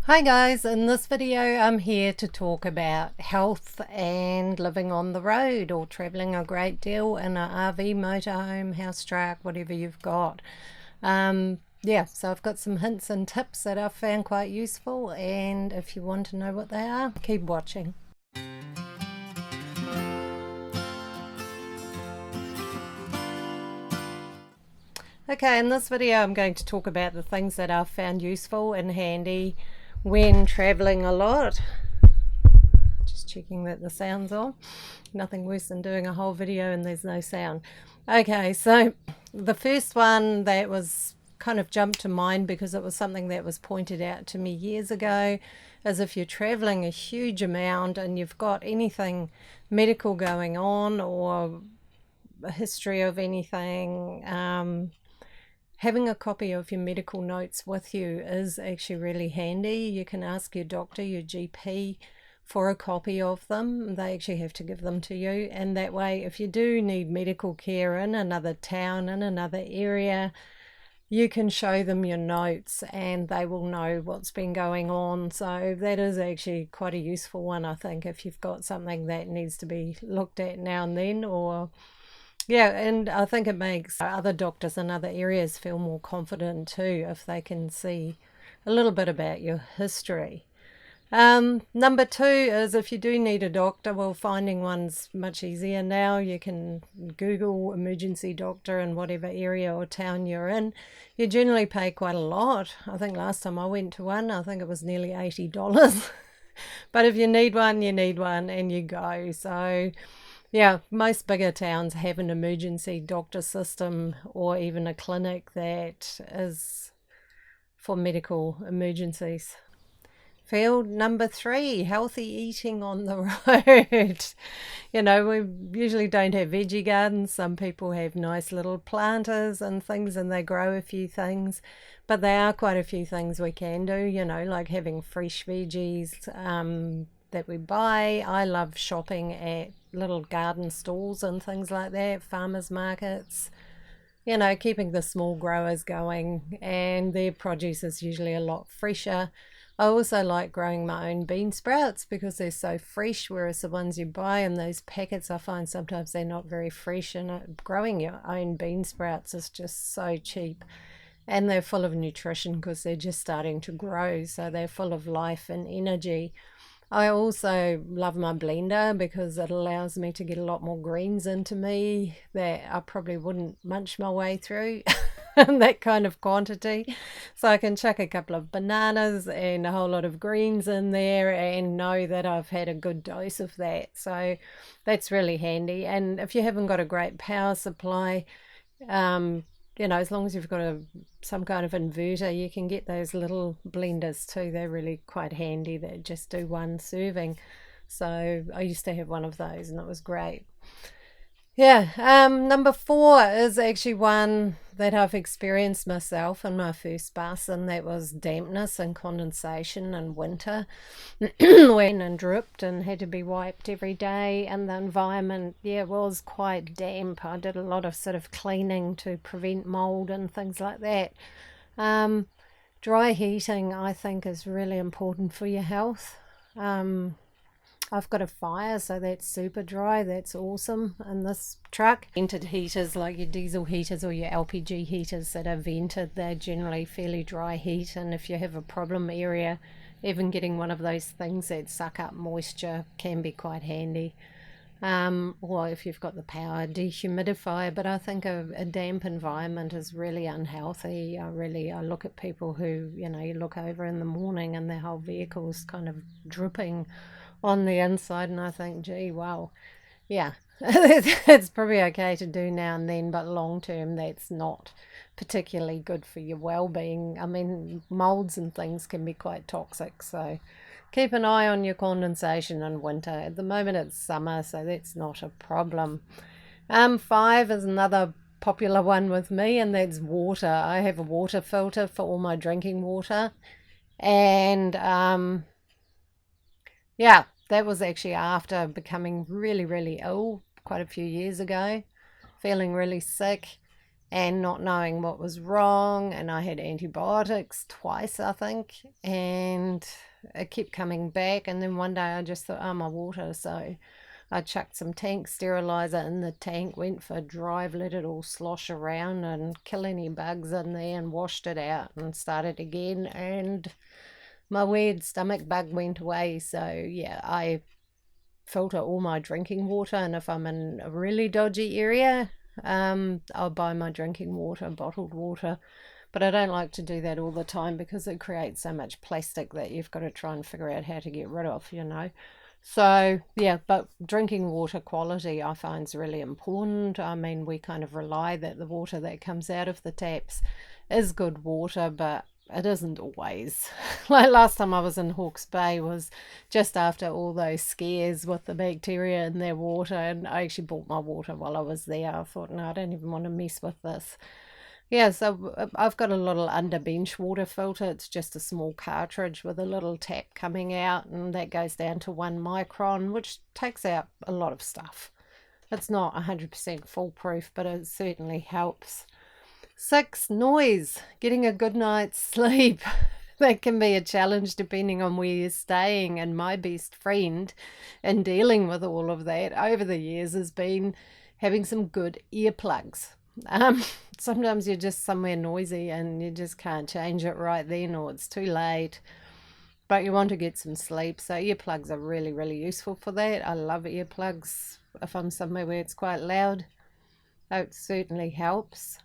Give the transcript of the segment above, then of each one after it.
Hi guys, in this video I'm here to talk about health and living on the road or traveling a great deal in an RV, motorhome, house truck, whatever you've got. So I've got some hints and tips that I've found quite useful, and if you want to know what they are, keep watching. Okay, in this video I'm going to talk about the things that I've found useful and handy when traveling a lot. Just checking that the sound's on. Nothing worse than doing a whole video and there's no sound. Okay, so the first one that was kind of jumped to mind because it was something that was pointed out to me years ago is if you're traveling a huge amount and you've got anything medical going on or a history of anything, having a copy of your medical notes with you is actually really handy. You can ask your doctor, your GP, for a copy of them. They actually have to give them to you, and that way if you do need medical care in another town, in another area, you can show them your notes and they will know what's been going on. So that is actually quite a useful one, I think, if you've got something that needs to be looked at now and then. Or yeah, and I think it makes other doctors in other areas feel more confident too if they can see a little bit about your history. Number two is if you do need a doctor, well, finding one's much easier now. You can Google emergency doctor in whatever area or town you're in. You generally pay quite a lot. I think last time I went to one, I think it was nearly $80. But if you need one, and you go. So yeah, most bigger towns have an emergency doctor system or even a clinic that is for medical emergencies. Field number three, healthy eating on the road. We usually don't have veggie gardens. Some people have nice little planters and things and they grow a few things, but there are quite a few things we can do, like having fresh veggies that we buy. I love shopping at little garden stalls and things like that, farmers markets, keeping the small growers going, and their produce is usually a lot fresher. I also like growing my own bean sprouts because they're so fresh, whereas the ones you buy in those packets, I find sometimes they're not very fresh, and growing your own bean sprouts is just so cheap. And they're full of nutrition because they're just starting to grow, so they're full of life and energy. I also love my blender because it allows me to get a lot more greens into me that I probably wouldn't munch my way through in that kind of quantity. So I can chuck a couple of bananas and a whole lot of greens in there and know that I've had a good dose of that. So that's really handy. And if you haven't got a great power supply, as long as you've got some kind of inverter, you can get those little blenders too. They're really quite handy. They just do one serving. So I used to have one of those and it was great. Yeah, number four is actually one that I've experienced myself in my first bus, and that was dampness and condensation in winter. Went and dripped and had to be wiped every day, and the environment, was quite damp. I did a lot of sort of cleaning to prevent mold and things like that. Dry heating, I think, is really important for your health. I've got a fire, so that's super dry. That's awesome in this truck. Vented heaters, like your diesel heaters or your LPG heaters that are vented, they're generally fairly dry heat. And if you have a problem area, even getting one of those things that suck up moisture can be quite handy. Or if you've got the power, dehumidifier. But I think a damp environment is really unhealthy. I look at people who, you look over in the morning and their whole vehicle's kind of dripping on the inside, and I think, gee, wow, yeah, it's probably okay to do now and then, but long term that's not particularly good for your well-being. I mean, molds and things can be quite toxic, so keep an eye on your condensation in winter. At the moment it's summer, so that's not a problem. Five is another popular one with me, and that's water. I have a water filter for all my drinking water, and yeah, that was actually after becoming really, really ill quite a few years ago, feeling really sick. and not knowing what was wrong. And I had antibiotics twice, I think, and it kept coming back. And then one day I just thought, oh, my water. So I chucked some tank sterilizer in the tank, went for a drive, let it all slosh around and kill any bugs in there, and washed it out and started again. And my weird stomach bug went away. So yeah, I filter all my drinking water, and if I'm in a really dodgy area, I'll buy my drinking water, bottled water. But I don't like to do that all the time because it creates so much plastic that you've got to try and figure out how to get rid of, you know. So yeah, but drinking water quality I find is really important. I mean, we kind of rely that the water that comes out of the taps is good water, but it isn't always. Like last time I was in Hawke's Bay was just after all those scares with the bacteria in their water, and I actually bought my water while I was there. I thought, no, I don't even want to mess with this. Yeah, so I've got a little under bench water filter. It's just a small cartridge with a little tap coming out, and that goes down to 1 micron, which takes out a lot of stuff. It's not 100% foolproof, but it certainly helps. 6, noise. Getting a good night's sleep. That can be a challenge depending on where you're staying. And my best friend in dealing with all of that over the years has been having some good earplugs. Sometimes you're just somewhere noisy and you just can't change it right then, or it's too late. But you want to get some sleep. So earplugs are really, really useful for that. I love earplugs if I'm somewhere where it's quite loud. That certainly helps.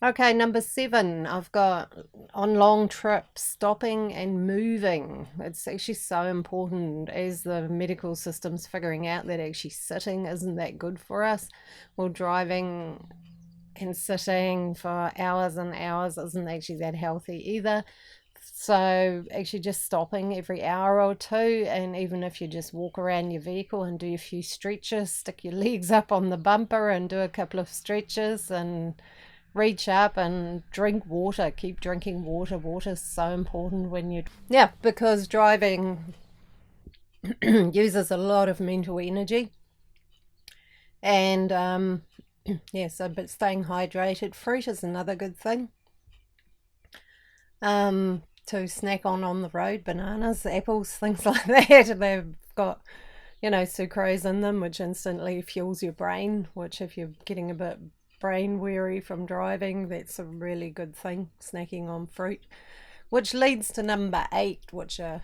Okay, number 7, I've got on long trips, stopping and moving. It's actually so important as the medical system's figuring out that actually sitting isn't that good for us. Well, driving and sitting for hours and hours isn't actually that healthy either. So actually just stopping every hour or two, and even if you just walk around your vehicle and do a few stretches, stick your legs up on the bumper and do a couple of stretches and reach up and drink water. Keep drinking water. Water's so important when you because driving uses a lot of mental energy, and but staying hydrated. Fruit is another good thing to snack on the road. Bananas, apples, things like that. They've got sucrose in them, which instantly fuels your brain, which if you're getting a bit brain weary from driving, that's a really good thing, snacking on fruit. Which leads to number 8, which a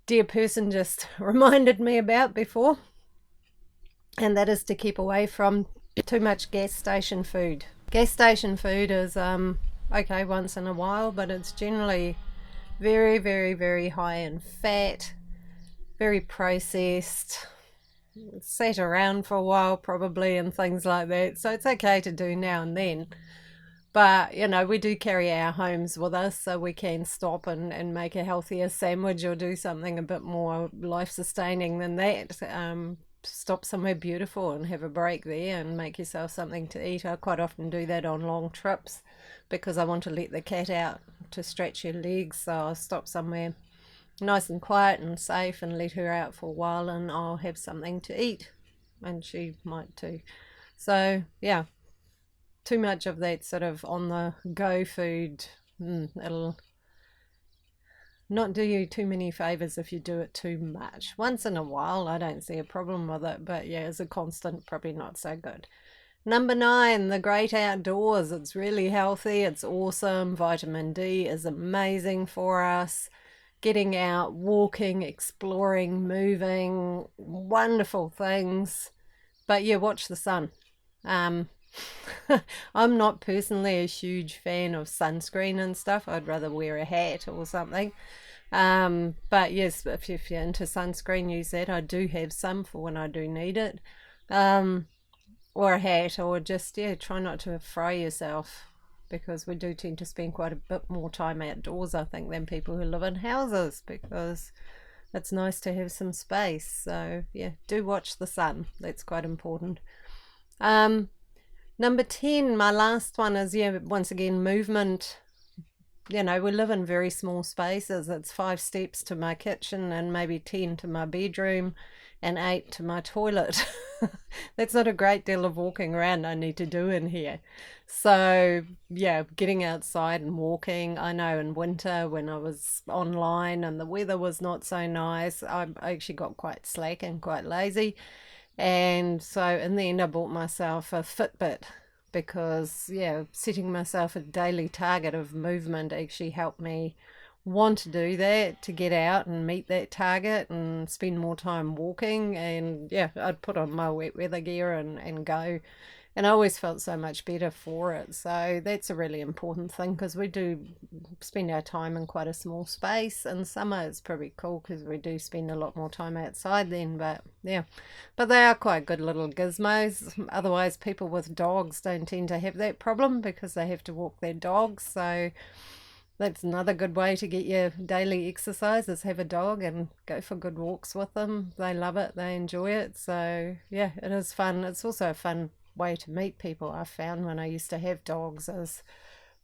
dear person just reminded me about before, and that is to keep away from too much gas station food. Gas station food is okay once in a while, but it's generally very, very, very high in fat, very processed, sat around for a while probably, and things like that. So it's okay to do now and then, but we do carry our homes with us, so we can stop and make a healthier sandwich or do something a bit more life-sustaining than that. Stop somewhere beautiful and have a break there and make yourself something to eat. I quite often do that on long trips because I want to let the cat out to stretch her legs, so I'll stop somewhere nice and quiet and safe and let her out for a while, and I'll have something to eat, and she might too. So yeah, too much of that sort of on the go food, it'll not do you too many favors if you do it too much. Once in a while I don't see a problem with it, but yeah, as a constant, probably not so good. Number 9, the great outdoors. It's really healthy, it's awesome. Vitamin D is amazing for us. Getting out, walking, exploring, moving, wonderful things. But yeah, watch the sun. I'm not personally a huge fan of sunscreen and stuff. I'd rather wear a hat or something. But yes, if you're into sunscreen, use that. I do have some for when I do need it. Or a hat, or just, try not to fry yourself, because we do tend to spend quite a bit more time outdoors, I think, than people who live in houses, because it's nice to have some space. So yeah, do watch the sun. That's quite important. Number 10, my last one is, once again, movement. you know, we live in very small spaces. It's 5 steps to my kitchen and maybe 10 to my bedroom and 8 to my toilet. That's not a great deal of walking around I need to do in here. So, yeah, getting outside and walking. I know in winter when I was online and the weather was not so nice, I actually got quite slack and quite lazy. And so in the end, I bought myself a Fitbit because, yeah, setting myself a daily target of movement actually helped me want to do that, to get out and meet that target and spend more time walking. And yeah, I'd put on my wet weather gear and go. And I always felt so much better for it. So that's a really important thing because we do spend our time in quite a small space. In summer, it's pretty cool because we do spend a lot more time outside then. But yeah, but they are quite good little gizmos. Otherwise, people with dogs don't tend to have that problem because they have to walk their dogs. So that's another good way to get your daily exercise is have a dog and go for good walks with them. They love it, they enjoy it. So yeah, it is fun. It's also a fun way to meet people. I found when I used to have dogs is,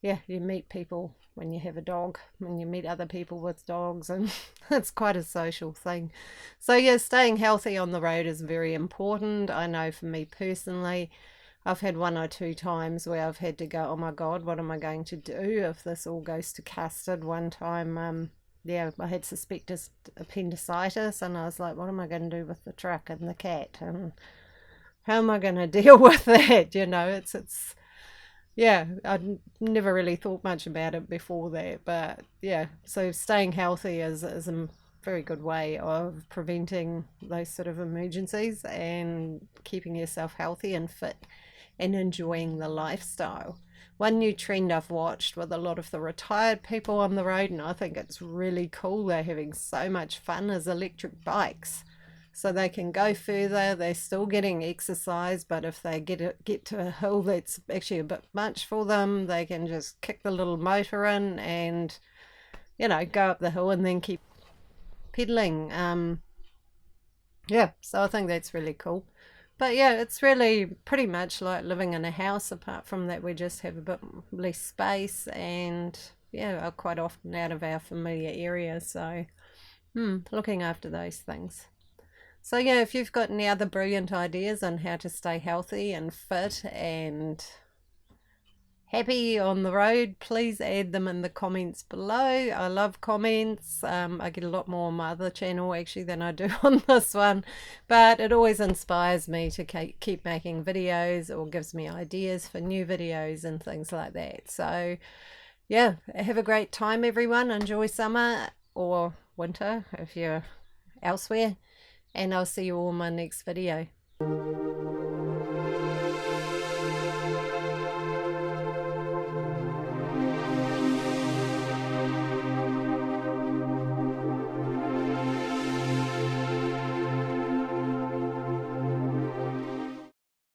yeah, you meet people when you have a dog, when you meet other people with dogs, and it's quite a social thing. So yeah, staying healthy on the road is very important. I know for me personally, I've had 1 or 2 times where I've had to go, oh my God, what am I going to do if this all goes to custard? One time, yeah, I had suspected appendicitis, and I was like, what am I going to do with the truck and the cat? And how am I going to deal with that? You know, it's yeah, I'd never really thought much about it before that, but yeah, so staying healthy is a very good way of preventing those sort of emergencies and keeping yourself healthy and fit and enjoying the lifestyle. One new trend I've watched with a lot of the retired people on the road, and I think it's really cool, they're having so much fun, is electric bikes. So they can go further, they're still getting exercise, but if they get to a hill that's actually a bit much for them, they can just kick the little motor in and, you know, go up the hill and then keep pedaling. Yeah, so I think that's really cool. But yeah, it's really pretty much like living in a house, apart from that we just have a bit less space and yeah, are quite often out of our familiar area. So looking after those things. So yeah, if you've got any other brilliant ideas on how to stay healthy and fit and happy on the road, please add them in the comments below. I love comments. I get a lot more on my other channel actually than I do on this one, but it always inspires me to keep making videos or gives me ideas for new videos and things like that. So yeah, have a great time everyone. Enjoy summer or winter if you're elsewhere, and I'll see you all in my next video.